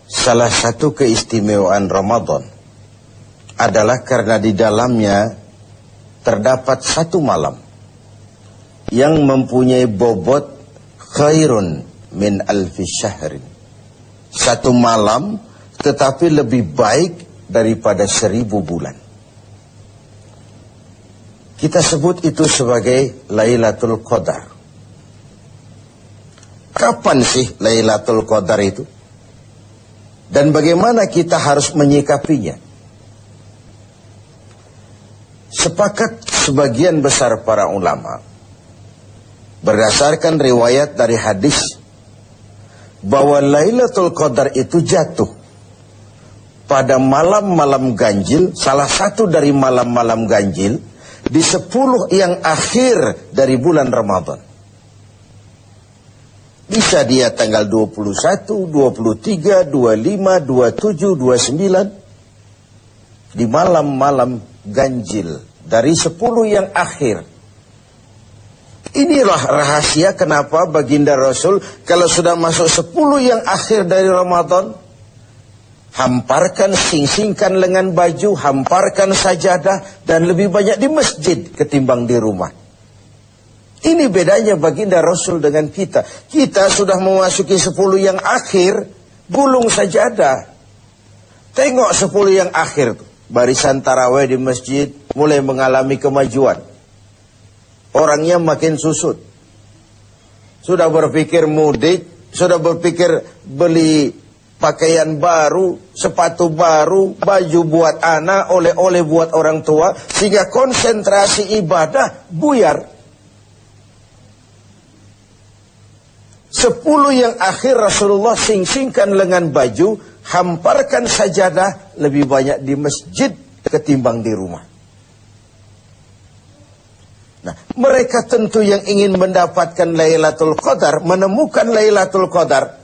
salah satu keistimewaan Ramadan adalah karena di dalamnya terdapat satu malam yang mempunyai bobot khairun min alfi syahrin. Satu malam tetapi lebih baik daripada 1000 bulan. Kita sebut itu sebagai Lailatul Qadar. Kapan sih Lailatul Qadar itu? Dan bagaimana kita harus menyikapinya? Sepakat sebagian besar para ulama berdasarkan riwayat dari hadis bahwa Lailatul Qadar itu jatuh pada malam-malam ganjil, salah satu dari malam-malam ganjil di 10 yang akhir dari bulan Ramadan. Bisa dia tanggal 21, 23, 25, 27, 29. Di malam-malam ganjil dari 10 yang akhir. Inilah rahasia kenapa baginda Rasul kalau sudah masuk 10 yang akhir dari Ramadan, hamparkan, sing-singkan lengan baju, hamparkan sajadah, dan lebih banyak di masjid ketimbang di rumah. Ini bedanya baginda Rasul dengan kita. Kita sudah memasuki 10 yang akhir, gulung sajadah. Tengok 10 yang akhir, barisan tarawih di masjid mulai mengalami kemajuan. Orangnya makin susut. Sudah berpikir mudik, sudah berpikir beli pakaian baru, sepatu baru, baju buat anak, oleh-oleh buat orang tua, sehingga konsentrasi ibadah buyar. 10 yang akhir Rasulullah sing-singkan lengan baju, hamparkan sajadah, lebih banyak di masjid ketimbang di rumah. Nah, mereka tentu yang ingin mendapatkan Lailatul Qadar, menemukan Lailatul Qadar,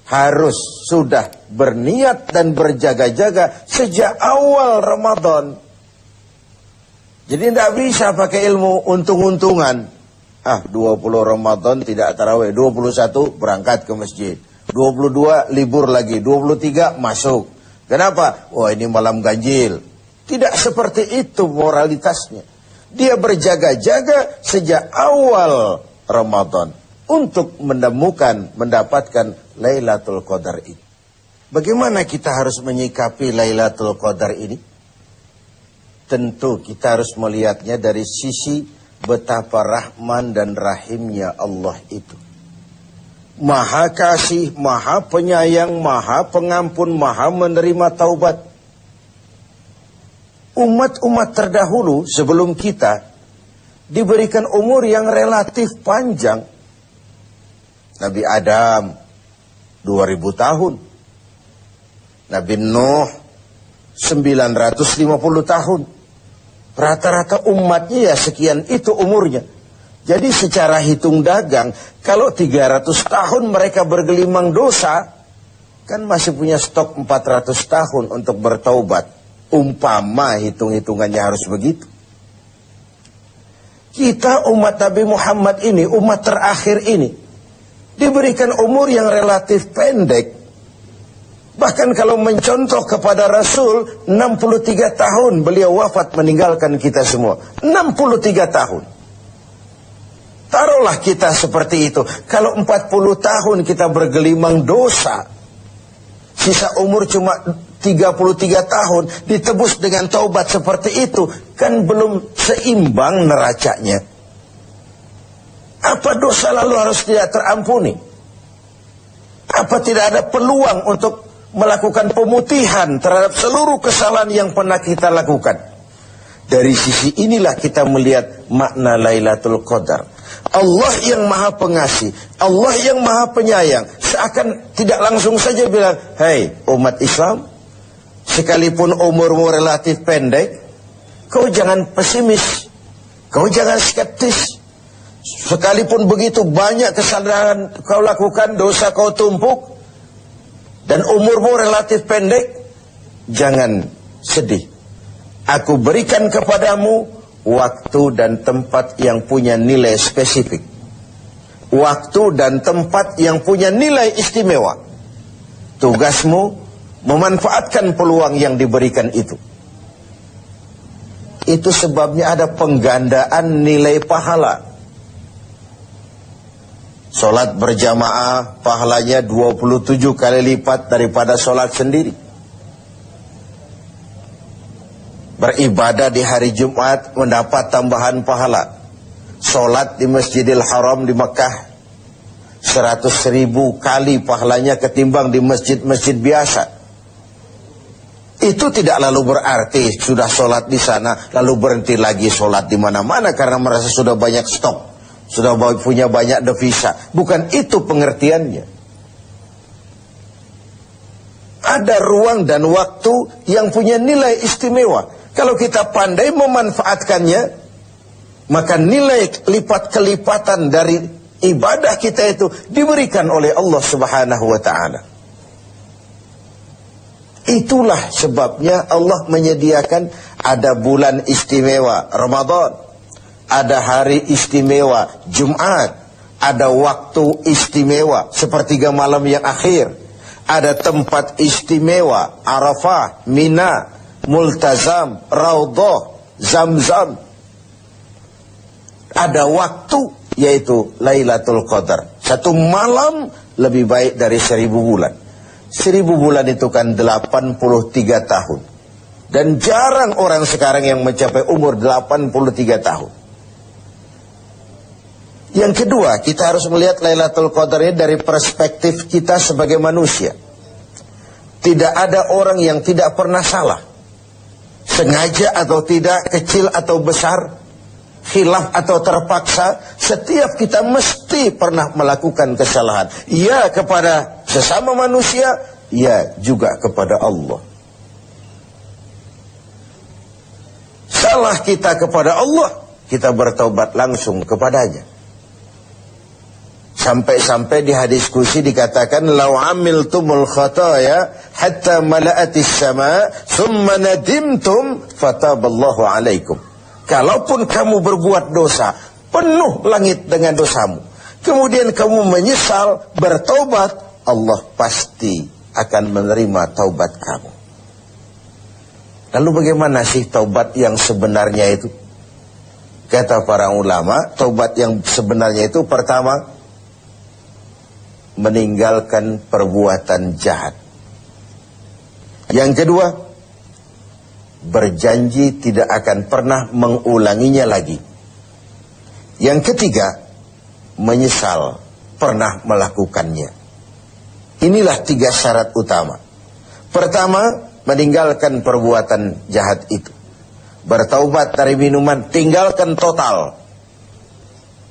harus sudah berniat dan berjaga-jaga sejak awal Ramadan. Jadi tidak bisa pakai ilmu untung-untungan. 20 Ramadan tidak tarawih, 21 berangkat ke masjid, 22 libur lagi, 23 masuk. Kenapa? Wah, ini malam ganjil. Tidak seperti itu moralitasnya. Dia berjaga-jaga sejak awal Ramadan untuk mendapatkan Lailatul Qadar ini. Bagaimana kita harus menyikapi Lailatul Qadar ini? Tentu kita harus melihatnya dari sisi betapa rahman dan rahimnya Allah itu. Maha kasih, maha penyayang, maha pengampun, maha menerima taubat. Umat-umat terdahulu sebelum kita diberikan umur yang relatif panjang. Nabi Adam 2000 tahun. Nabi Nuh 950 tahun. Rata-rata umatnya ya sekian itu umurnya. Jadi secara hitung dagang, kalau 300 tahun mereka bergelimang dosa, kan masih punya stok 400 tahun untuk bertaubat. Umpama hitung-hitungannya harus begitu. Kita umat Nabi Muhammad ini, umat terakhir ini, diberikan umur yang relatif pendek. Bahkan kalau mencontoh kepada Rasul, 63 tahun beliau wafat meninggalkan kita semua. 63 tahun. Taruhlah kita seperti itu. Kalau 40 tahun kita bergelimang dosa, sisa umur cuma 33 tahun, ditebus dengan taubat seperti itu, kan belum seimbang neracanya. Apa dosa lalu harus tidak terampuni? Apa tidak ada peluang untuk melakukan pemutihan terhadap seluruh kesalahan yang pernah kita lakukan? Dari sisi inilah kita melihat makna Lailatul Qadar. Allah yang maha pengasih, Allah yang maha penyayang, seakan tidak langsung saja bilang, "Hei umat Islam, sekalipun umurmu relatif pendek, kau jangan pesimis, kau jangan skeptis. Sekalipun begitu banyak kesalahan kau lakukan, dosa kau tumpuk, dan umurmu relatif pendek, jangan sedih. Aku berikan kepadamu waktu dan tempat yang punya nilai spesifik. Waktu dan tempat yang punya nilai istimewa. Tugasmu memanfaatkan peluang yang diberikan itu. Itu sebabnya ada penggandaan nilai pahala. Sholat berjamaah pahalanya 27 kali lipat daripada sholat sendiri. Beribadah di hari Jumat mendapat tambahan pahala. Sholat di Masjidil Haram di Mekah 100.000 kali pahalanya ketimbang di masjid-masjid biasa. Itu tidak lalu berarti sudah sholat di sana lalu berhenti lagi sholat di mana-mana karena merasa sudah banyak stok, sudah punya banyak devisa. Bukan itu pengertiannya. Ada ruang dan waktu yang punya nilai istimewa. Kalau kita pandai memanfaatkannya, maka nilai lipat-kelipatan dari ibadah kita itu diberikan oleh Allah Subhanahu wa ta'ala. Itulah sebabnya Allah menyediakan ada bulan istimewa Ramadan, ada hari istimewa Jumat, ada waktu istimewa sepertiga malam yang akhir, ada tempat istimewa Arafah, Mina, Multazam, Raudhah, Zamzam. Ada waktu yaitu Lailatul Qadar. Satu malam lebih baik dari 1000 bulan. 1000 bulan itu kan 83 tahun. Dan jarang orang sekarang yang mencapai umur 83 tahun. Yang kedua, kita harus melihat Lailatul Qadar ini dari perspektif kita sebagai manusia. Tidak ada orang yang tidak pernah salah. Sengaja atau tidak, kecil atau besar, khilaf atau terpaksa, setiap kita mesti pernah melakukan kesalahan. Ya kepada sesama manusia, ya juga kepada Allah. Salah kita kepada Allah, kita bertaubat langsung kepadanya. Sampai-sampai di hadis kursi dikatakan, "Lau amiltumul khataya hatta mala'atis sama, thumma nadimtum fataballahu alaikum." Kalaupun kamu berbuat dosa, penuh langit dengan dosamu, kemudian kamu menyesal, bertaubat, Allah pasti akan menerima taubat kamu. Lalu bagaimana sih taubat yang sebenarnya itu? Kata para ulama, taubat yang sebenarnya itu pertama, meninggalkan perbuatan jahat. Yang kedua, berjanji tidak akan pernah mengulanginya lagi. Yang ketiga, menyesal pernah melakukannya. Inilah 3 syarat utama. Pertama, meninggalkan perbuatan jahat itu. Bertaubat dari minuman, tinggalkan total.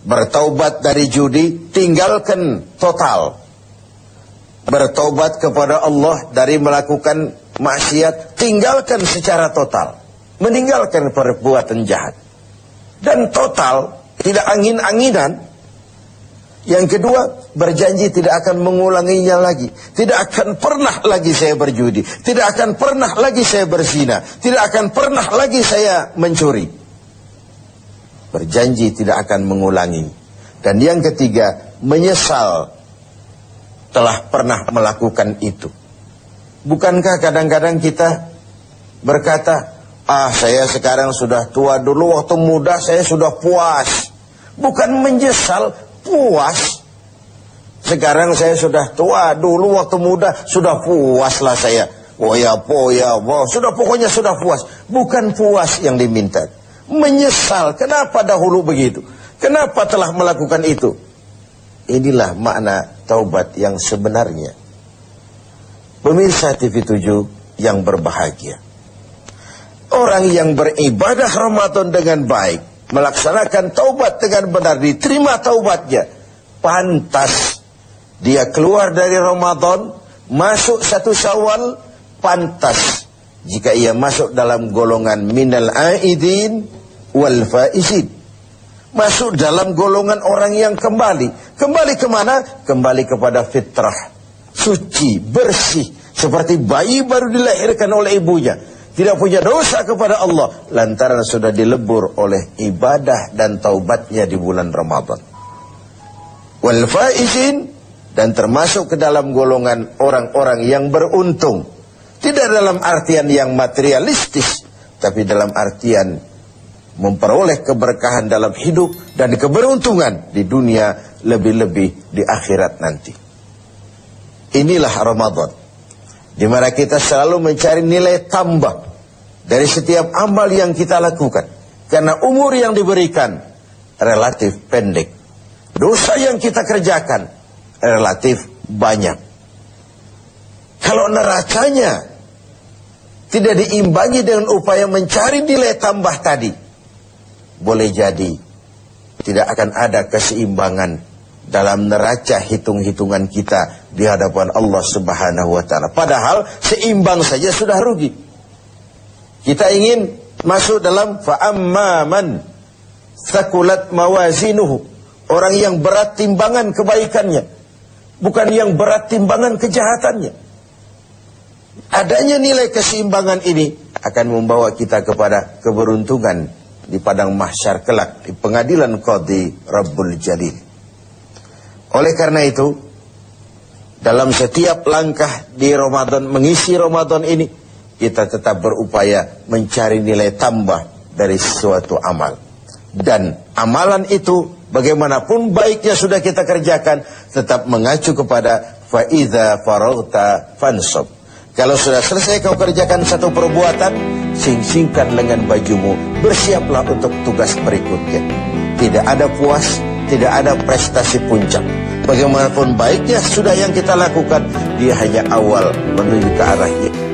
Bertaubat dari judi, tinggalkan total. Bertaubat kepada Allah dari melakukan maksiat, tinggalkan secara total. Meninggalkan perbuatan jahat. Dan total, tidak angin-anginan. Yang kedua, berjanji tidak akan mengulanginya lagi. Tidak akan pernah lagi saya berjudi. Tidak akan pernah lagi saya berzina. Tidak akan pernah lagi saya mencuri. Berjanji tidak akan mengulangi. Dan yang ketiga, menyesal telah pernah melakukan itu. Bukankah kadang-kadang kita berkata, saya sekarang sudah tua, dulu waktu muda saya sudah puas. Bukan menyesal, puas. Sekarang saya sudah tua, dulu waktu muda sudah puaslah saya. Sudah pokoknya sudah puas. Bukan puas yang diminta. Menyesal, kenapa dahulu begitu? Kenapa telah melakukan itu? Inilah makna taubat yang sebenarnya. Pemirsa TV7 yang berbahagia, orang yang beribadah Ramadan dengan baik, melaksanakan taubat dengan benar, diterima taubatnya, pantas dia keluar dari Ramadan, masuk 1 Syawal, pantas jika ia masuk dalam golongan minal aidin wal faizin. Masuk dalam golongan orang yang kembali. Kembali kemana? Kembali kepada fitrah. Suci, bersih. Seperti bayi baru dilahirkan oleh ibunya. Tidak punya dosa kepada Allah. Lantaran sudah dilebur oleh ibadah dan taubatnya di bulan Ramadan. Wal faizin, dan termasuk ke dalam golongan orang-orang yang beruntung. Tidak dalam artian yang materialistis, tapi dalam artian memperoleh keberkahan dalam hidup dan keberuntungan di dunia, lebih-lebih di akhirat nanti. Inilah Ramadan, di mana kita selalu mencari nilai tambah dari setiap amal yang kita lakukan. Karena umur yang diberikan relatif pendek. Dosa yang kita kerjakan relatif banyak. Kalau neracanya tidak diimbangi dengan upaya mencari nilai tambah tadi, boleh jadi tidak akan ada keseimbangan dalam neraca hitung-hitungan kita di hadapan Allah Subhanahu wa ta'ala. Padahal seimbang saja sudah rugi. Kita ingin masuk dalam fa'amman thaqulat mawazinuhu, orang yang berat timbangan kebaikannya, bukan yang berat timbangan kejahatannya. Adanya nilai keseimbangan ini akan membawa kita kepada keberuntungan di padang mahsyar kelak, di pengadilan Qadhi Rabbul Jalil. Oleh karena itu, dalam setiap langkah di Ramadan, mengisi Ramadan ini, kita tetap berupaya mencari nilai tambah dari suatu amal. Dan amalan itu, bagaimanapun baiknya sudah kita kerjakan, tetap mengacu kepada fa'idha faraghta fansab. Kalau sudah selesai kau kerjakan satu perbuatan, sing-singkan lengan bajumu, bersiaplah untuk tugas berikutnya. Tidak ada puas, tidak ada prestasi puncak. Bagaimanapun baiknya sudah yang kita lakukan, dia hanya awal menuju ke arahnya.